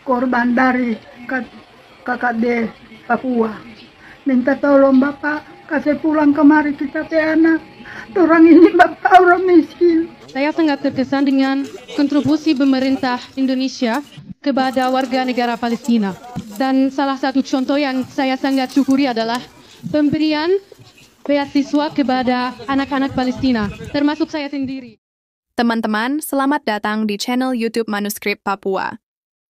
korban dari KKD Papua. Minta tolong Bapak kasih pulang kemari kita teh anak. Orang ini Bapak orang miskin. Saya sangat terkesan dengan kontribusi pemerintah Indonesia kepada warga negara Palestina. Dan salah satu contoh yang saya sangat syukuri adalah pemberian beasiswa kepada anak-anak Palestina, termasuk saya sendiri. Teman-teman, selamat datang di channel YouTube Manuskrip Papua.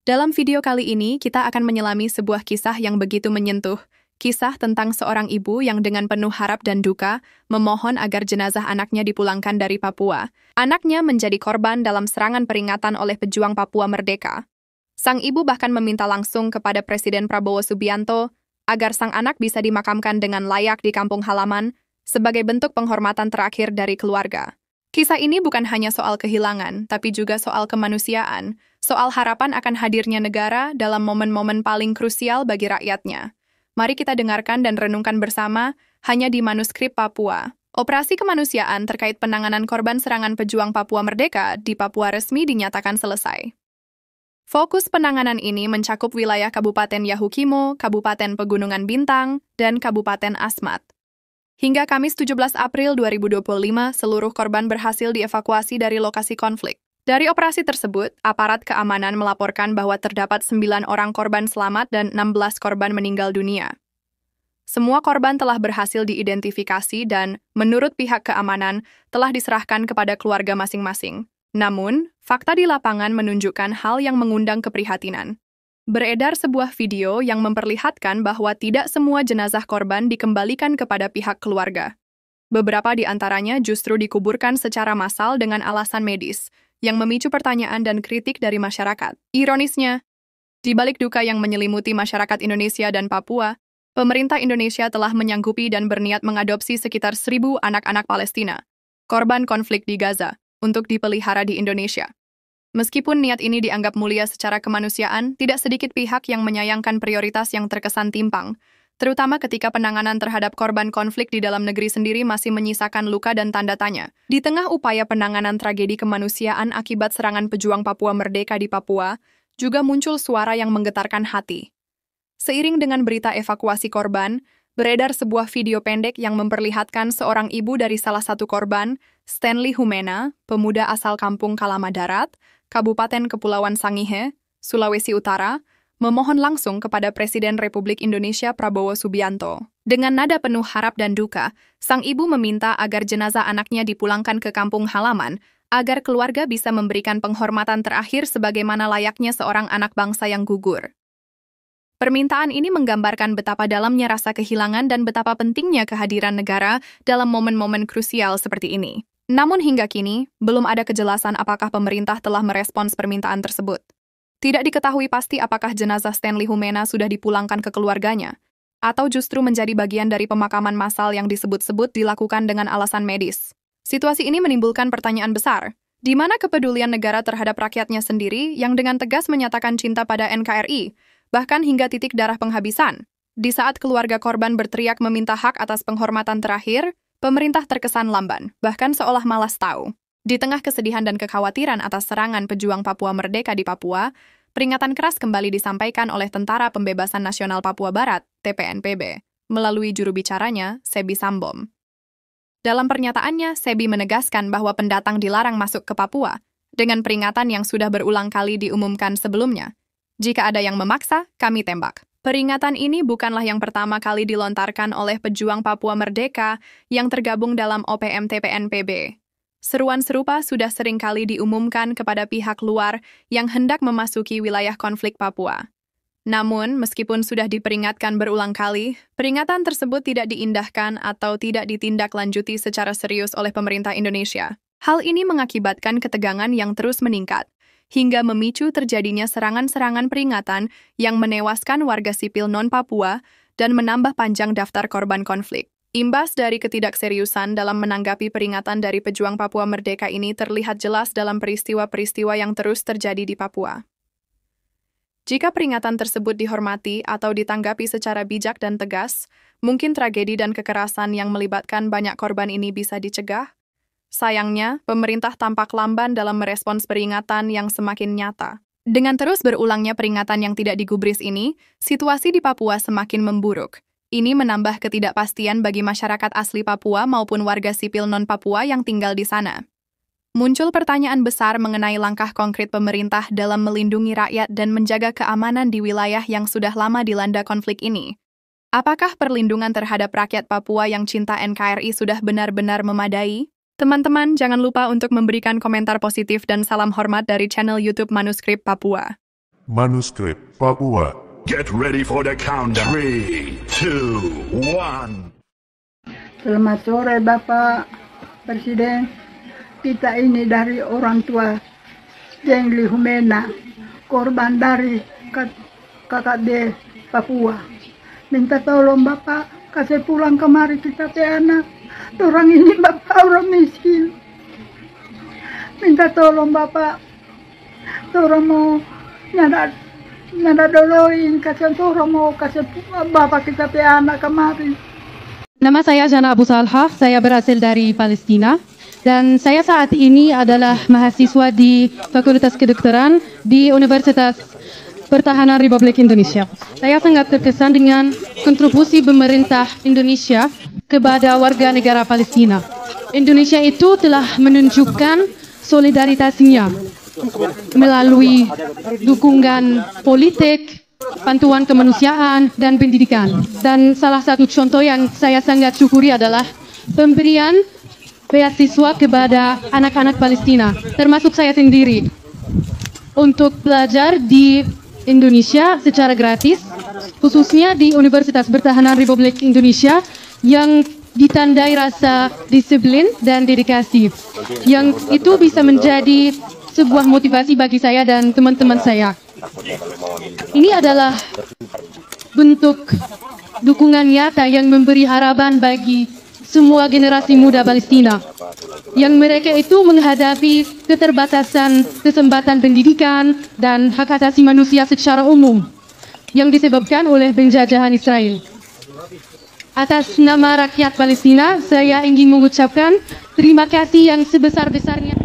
Dalam video kali ini, kita akan menyelami sebuah kisah yang begitu menyentuh. Kisah tentang seorang ibu yang dengan penuh harap dan duka memohon agar jenazah anaknya dipulangkan dari Papua. Anaknya menjadi korban dalam serangan peringatan oleh pejuang Papua Merdeka. Sang ibu bahkan meminta langsung kepada Presiden Prabowo Subianto agar sang anak bisa dimakamkan dengan layak di kampung halaman sebagai bentuk penghormatan terakhir dari keluarga. Kisah ini bukan hanya soal kehilangan, tapi juga soal kemanusiaan, soal harapan akan hadirnya negara dalam momen-momen paling krusial bagi rakyatnya. Mari kita dengarkan dan renungkan bersama hanya di Manuskrip Papua. Operasi kemanusiaan terkait penanganan korban serangan pejuang Papua Merdeka di Papua resmi dinyatakan selesai. Fokus penanganan ini mencakup wilayah Kabupaten Yahukimo, Kabupaten Pegunungan Bintang, dan Kabupaten Asmat. Hingga Kamis 17 April 2025, seluruh korban berhasil dievakuasi dari lokasi konflik. Dari operasi tersebut, aparat keamanan melaporkan bahwa terdapat 9 orang korban selamat dan 16 korban meninggal dunia. Semua korban telah berhasil diidentifikasi dan, menurut pihak keamanan, telah diserahkan kepada keluarga masing-masing. Namun, fakta di lapangan menunjukkan hal yang mengundang keprihatinan. Beredar sebuah video yang memperlihatkan bahwa tidak semua jenazah korban dikembalikan kepada pihak keluarga. Beberapa di antaranya justru dikuburkan secara massal dengan alasan medis, yang memicu pertanyaan dan kritik dari masyarakat. Ironisnya, di balik duka yang menyelimuti masyarakat Indonesia dan Papua, pemerintah Indonesia telah menyanggupi dan berniat mengadopsi sekitar 1.000 anak-anak Palestina, korban konflik di Gaza, untuk dipelihara di Indonesia. Meskipun niat ini dianggap mulia secara kemanusiaan, tidak sedikit pihak yang menyayangkan prioritas yang terkesan timpang, terutama ketika penanganan terhadap korban konflik di dalam negeri sendiri masih menyisakan luka dan tanda tanya. Di tengah upaya penanganan tragedi kemanusiaan akibat serangan pejuang Papua Merdeka di Papua, juga muncul suara yang menggetarkan hati. Seiring dengan berita evakuasi korban, beredar sebuah video pendek yang memperlihatkan seorang ibu dari salah satu korban, Stanley Humena, pemuda asal kampung Kalamadarat, Kabupaten Kepulauan Sangihe, Sulawesi Utara, memohon langsung kepada Presiden Republik Indonesia Prabowo Subianto. Dengan nada penuh harap dan duka, sang ibu meminta agar jenazah anaknya dipulangkan ke kampung halaman, agar keluarga bisa memberikan penghormatan terakhir sebagaimana layaknya seorang anak bangsa yang gugur. Permintaan ini menggambarkan betapa dalamnya rasa kehilangan dan betapa pentingnya kehadiran negara dalam momen-momen krusial seperti ini. Namun hingga kini, belum ada kejelasan apakah pemerintah telah merespons permintaan tersebut. Tidak diketahui pasti apakah jenazah Stanley Humena sudah dipulangkan ke keluarganya, atau justru menjadi bagian dari pemakaman massal yang disebut-sebut dilakukan dengan alasan medis. Situasi ini menimbulkan pertanyaan besar, di mana kepedulian negara terhadap rakyatnya sendiri yang dengan tegas menyatakan cinta pada NKRI, bahkan hingga titik darah penghabisan. Di saat keluarga korban berteriak meminta hak atas penghormatan terakhir, pemerintah terkesan lamban, bahkan seolah malas tahu. Di tengah kesedihan dan kekhawatiran atas serangan pejuang Papua Merdeka di Papua, peringatan keras kembali disampaikan oleh Tentara Pembebasan Nasional Papua Barat, TPNPB, melalui juru bicaranya, Sebi Sambom. Dalam pernyataannya, Sebi menegaskan bahwa pendatang dilarang masuk ke Papua, dengan peringatan yang sudah berulang kali diumumkan sebelumnya. Jika ada yang memaksa, kami tembak. Peringatan ini bukanlah yang pertama kali dilontarkan oleh pejuang Papua Merdeka yang tergabung dalam OPM TPNPB. Seruan serupa sudah sering kali diumumkan kepada pihak luar yang hendak memasuki wilayah konflik Papua. Namun, meskipun sudah diperingatkan berulang kali, peringatan tersebut tidak diindahkan atau tidak ditindaklanjuti secara serius oleh pemerintah Indonesia. Hal ini mengakibatkan ketegangan yang terus meningkat, hingga memicu terjadinya serangan-serangan peringatan yang menewaskan warga sipil non-Papua dan menambah panjang daftar korban konflik. Imbas dari ketidakseriusan dalam menanggapi peringatan dari pejuang Papua Merdeka ini terlihat jelas dalam peristiwa-peristiwa yang terus terjadi di Papua. Jika peringatan tersebut dihormati atau ditanggapi secara bijak dan tegas, mungkin tragedi dan kekerasan yang melibatkan banyak korban ini bisa dicegah. Sayangnya, pemerintah tampak lamban dalam merespons peringatan yang semakin nyata. Dengan terus berulangnya peringatan yang tidak digubris ini, situasi di Papua semakin memburuk. Ini menambah ketidakpastian bagi masyarakat asli Papua maupun warga sipil non-Papua yang tinggal di sana. Muncul pertanyaan besar mengenai langkah konkret pemerintah dalam melindungi rakyat dan menjaga keamanan di wilayah yang sudah lama dilanda konflik ini. Apakah perlindungan terhadap rakyat Papua yang cinta NKRI sudah benar-benar memadai? Teman-teman, jangan lupa untuk memberikan komentar positif dan salam hormat dari channel YouTube Manuskrip Papua. Manuskrip Papua. Get ready for the countdown. 3, 2, 1. Selamat sore Bapak Presiden. Kita ini dari orang tua Jengli Humena, korban dari KKD Papua. Minta tolong Bapak kasih pulang kemari kita pe anak. Orang ini Bapak orang miskin. Minta tolong Bapak. Orang mau nyada doloin kasih orang mau kasih Bapak kita pe anak kemari. Nama saya Jana Abu Salha, saya berasal dari Palestina. Dan saya saat ini adalah mahasiswa di Fakultas Kedokteran di Universitas Pertahanan Republik Indonesia. Saya sangat terkesan dengan kontribusi pemerintah Indonesia kepada warga negara Palestina. Indonesia itu telah menunjukkan solidaritasnya melalui dukungan politik, bantuan kemanusiaan, dan pendidikan. Dan salah satu contoh yang saya sangat syukuri adalah pemberian beasiswa kepada anak-anak Palestina, termasuk saya sendiri, untuk belajar di Indonesia secara gratis, khususnya di Universitas Pertahanan Republik Indonesia yang ditandai rasa disiplin dan dedikasi, yang itu bisa menjadi sebuah motivasi bagi saya dan teman-teman saya. Ini adalah bentuk dukungan nyata yang memberi harapan bagi semua generasi muda Palestina, yang mereka itu menghadapi keterbatasan kesempatan pendidikan dan hak asasi manusia secara umum yang disebabkan oleh penjajahan Israel. Atas nama rakyat Palestina, saya ingin mengucapkan terima kasih yang sebesar-besarnya.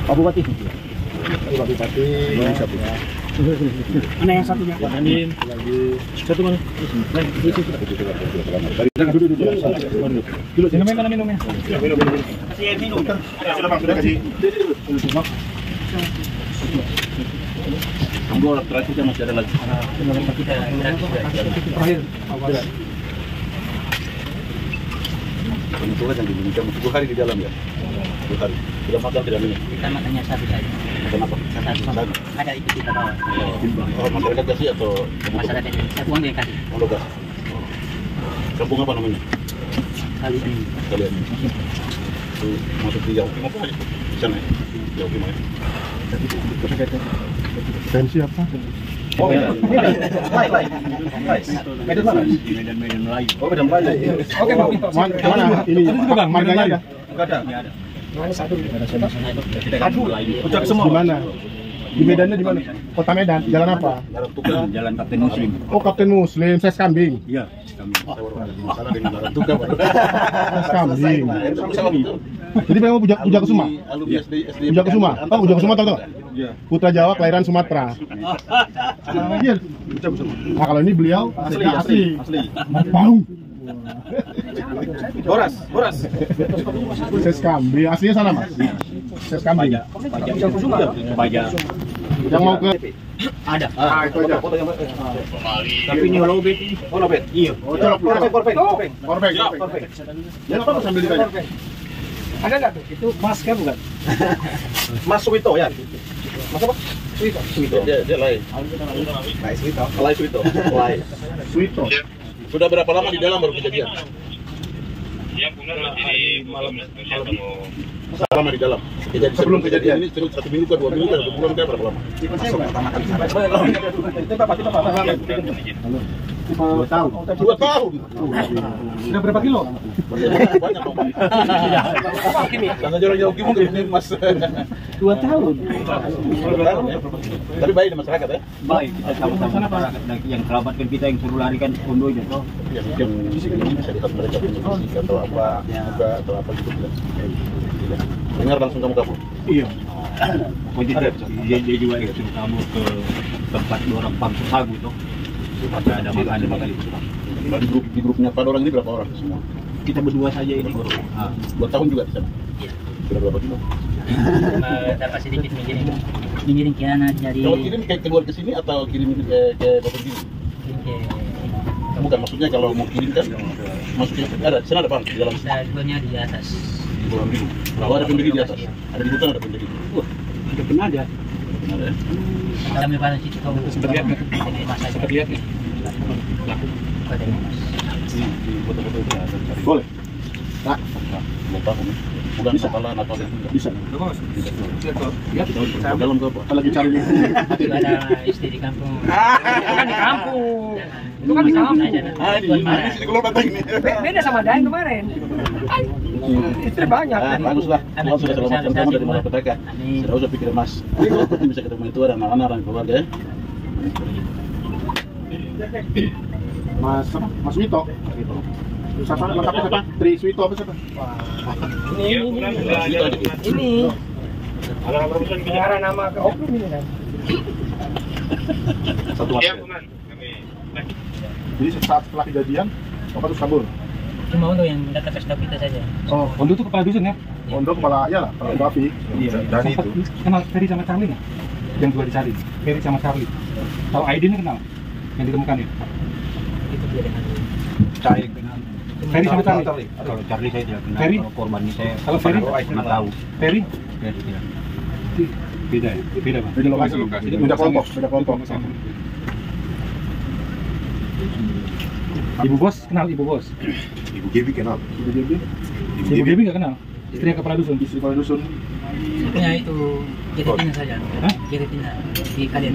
Pak Bupati. Pak Bupati. Mana yang satunya? Amin. Lagi. Satu mana? Duduk. Dulu. Minum mana minumnya? Minum. Kasih air minum. Sudah Bang, sudah kasih. Ambil terakhirnya masih ada lagi. Terakhir. Itu kan yang diminta 10 hari di dalam ya. 10 hari. Sudah makan tidak minum? Kita makannya satu saja. Makan apa? Satu. Ada itu kita bawa. Oh, masyarakat kasih atau Masyarakat saya uang dia kasih. Oh, gas. Kampung apa namanya? Kali ini. Kalian. Itu masuk di Yaukim apa aja? Di sana ya? Yaukim ya? Tensi apa? Oh, Medan mana? Medan Melayu. Oh, Medan Melayu. Oke, Bang Pinto. Mana? Ini marganya ada? Enggak ada. Mana satu? Aduh, ucap semua. Di mana? Di Medannya di mana? Kota Medan. Jalan apa? Jalan Kapten Muslim. Oh, Kapten Muslim. Saya kambing. Iya, kambing. Masalah dengan Jalan Tuka, Pak. Kambing. Jadi memang Puja Kusuma. Puja Kusuma. Oh, Puja Kusuma tahu? Iya. Putra Jawa kelahiran Sumatera. Iya. Nah, kalau ini beliau asli. Bau. Boras. Ses kambing. Aslinya sana, Mas. Ses kambing. Pajak. Yang mau ke Ada. Itu aja. Tapi ini lobet ini. Oh, lobet. Iya. Oh, korpeng. Ya, apa sambil ditanya? Ada nggak tuh? Itu Mas kan bukan? Mas Suwito ya? Mas apa? Suwito. Dia lain. Suwito. Sudah berapa lama di dalam baru kejadian? Yang bulan masih di malam Lama di dalam. Sebelum kejadian ini 1 minggu ke 2 minggu ke 1 bulan kayak berapa lama? Masuk pertama kali. Itu Bapak. 2 tahun. 2 tahun. Sudah berapa kilo? Banyak dong. Jangan jauh-jauh gimana ini Mas. 2 tahun. Tapi baik di masyarakat ya? Baik, kita sama-sama masyarakat yang kerabatkan kita yang suruh larikan kondonya toh. Ya mungkin bisa lihat mereka punya fisik atau apa juga atau apa gitu. Dengar langsung kamu kabur? Iya. Dia juga suruh kabur ke tempat orang pangsa sagu toh. Ada makan itu. Di grupnya pada orang ini berapa orang semua? Kita berdua saja ini. 2 tahun juga di sana. Iya. Sudah berapa kilo? Dapat sedikit mengiring ke anak dari. Kalau kirim kayak keluar ke sini atau kirim ke Bapak Gini? Bukan, maksudnya kalau mau kirim kan maksudnya ada di sana ada di dalam. Dua-duanya di atas. Di bawah biru. Oh, ada pembeli di atas. Ada di hutan ada pembeli. Ada pernah ada. Ada. Kami pada situ kau seperti apa? Seperti apa? Di foto-foto itu ada cari. Boleh. Nah, mau tahu nih. Bukan kepala atau ada bisa. Ya, dalam ke apa? Lagi cari. Ada istri di kampung. Kan di kampung. Itu kan di kampung. Ini keluar datang ini. Beda sama Daeng kemarin. Istri banyak. Bagus lah. Kalau sudah selamatkan kamu dari malapetaka. Tidak usah pikir Mas. Bisa ketemu itu ada anak-anak dan keluarga ya. Mas Wito. Siapa lengkapnya siapa? Tri Suwito apa siapa? Ini. Pengarah nama ke oknum ini kan. Satu lagi. Jadi saat setelah kejadian, Bapak terus kabur? Cuma untuk yang data pesta kita saja. Oh, Ondo itu kepala dusun ya? Ondo kepala, ya lah, kepala Bapi. Iya. Dan itu. Kenal Ferry sama Charlie nggak? Yang juga dicari. Ferry sama Charlie. Tahu Aidin kenal? Yang ditemukan ya? Itu dia dengan Cahaya kenal. Ferry sama Charlie. Kalau Charlie saya tidak kenal. Ferry? Kalau korban ini saya. Kalau Ferry? Nggak tahu. Ferry? Ferry tidak. Beda ya? Beda Bang? Beda lokasi. Beda kelompok. Beda kelompok. Ibu Bos kenal Ibu Bos? Ibu Gebi kenal. Ibu Gebi nggak kenal? Istrinya kepala dusun? Istri kepala dusun. Sebenarnya itu jadi pindah saja. Jadi pindah di kalian.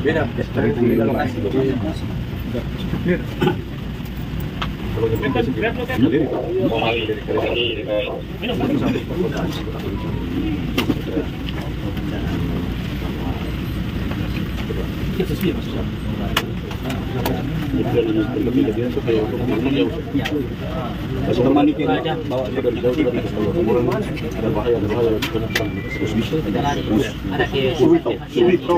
Beda. Beda lokasi. Kalau yang sendiri. Kita sih maksudnya. Kejadian itu kayak teman itu aja bawa dia dari jauh dari ada bahaya terus bisa Ada ke Suwito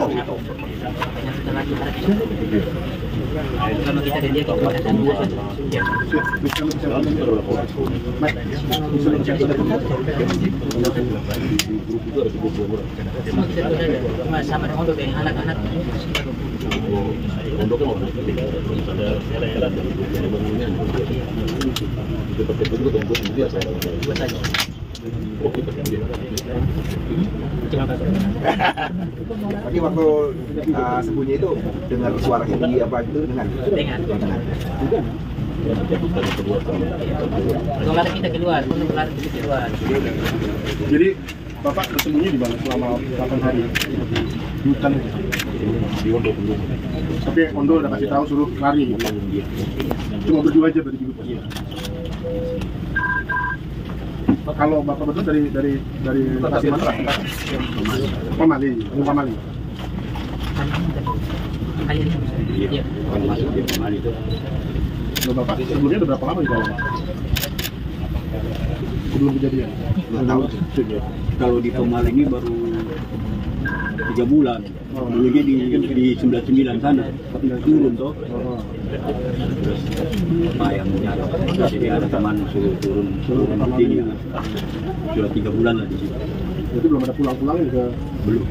kalau kita dia kita akan cuma sama dengan anak-anak untuk orang ada era-era dari bangunnya itu pakai bentuk biasa dua saja. Tapi waktu sembunyi itu dengar suara Hindi apa itu dengan. Kalau lari kita keluar, lari kita keluar. Jadi Bapak bersembunyi di mana selama 8 hari di hutan itu? di Ondo belum. Tapi Ondo udah kasih tahu suruh lari. Cuma berdua aja berarti gitu. Kalau Bapak betul dari Tasikmalaya, Pamali. Iya, masuk di Pamali itu. Bapak sebelumnya udah berapa lama di dalam? Sebelum kejadian? 2 tahun. Kalau di Pamali ini baru 3 bulan. Dulunya di 99 sana, tapi nggak turun toh. Terus Pak yang menyala, jadi ada teman suruh turun sini. Sudah 3 bulan lah di situ. Jadi belum ada pulang juga? Belum.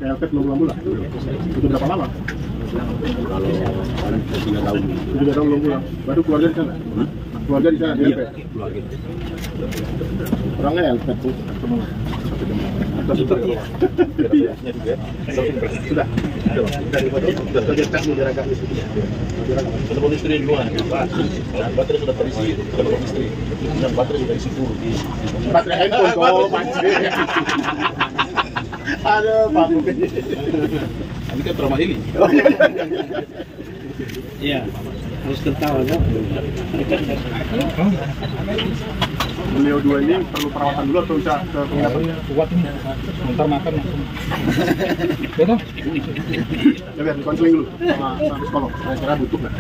PLT belum pulang? Belum. Itu berapa lama? Kalau 3 tahun. 3 tahun belum pulang. Baru keluarga di sana? Keluarga di sana? Iya, keluarga. Orangnya LP tuh. Sudah. Sudah tercetak di jarak kami. Telepon istri di luar, baterai sudah terisi, telepon istri, dan baterai sudah isi full di baterai handphone kok, aduh, Pak. Ini kan trauma ini. Iya, harus ketawa dong. Beliau dua ini perlu perawatan dulu atau bisa ke penginapan? Kuat ini, bentar makan langsung. Betul? Ya biar konseling dulu sama psikolog. Saya kira butuh nggak?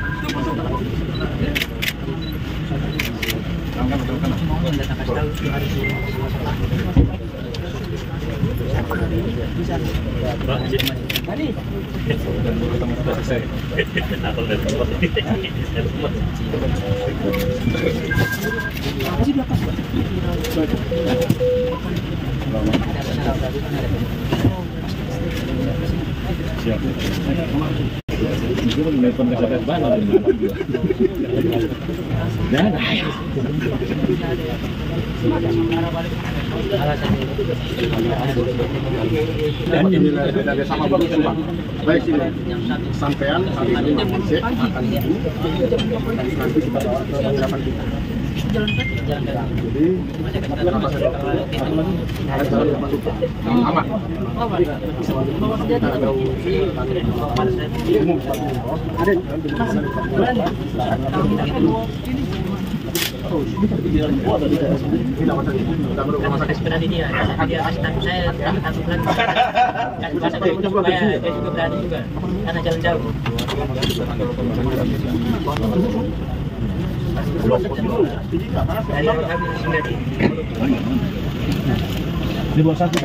Itu menelpon ke saya banget. Dan dan sama berubah. Baik sini, sampean kali ini cek akan ibu, nanti kita bawa ke penginapan kita. Jadi ada jalan yang masuk aman. Karena jalan jauh. Ini buat satu.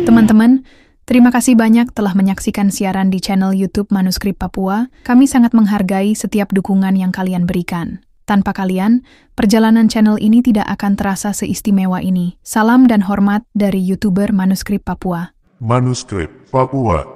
Teman-teman, terima kasih banyak telah menyaksikan siaran di channel YouTube Manuskrip Papua. Kami sangat menghargai setiap dukungan yang kalian berikan. Tanpa kalian, perjalanan channel ini tidak akan terasa seistimewa ini. Salam dan hormat dari YouTuber Manuskrip Papua. Manuskrip Papua.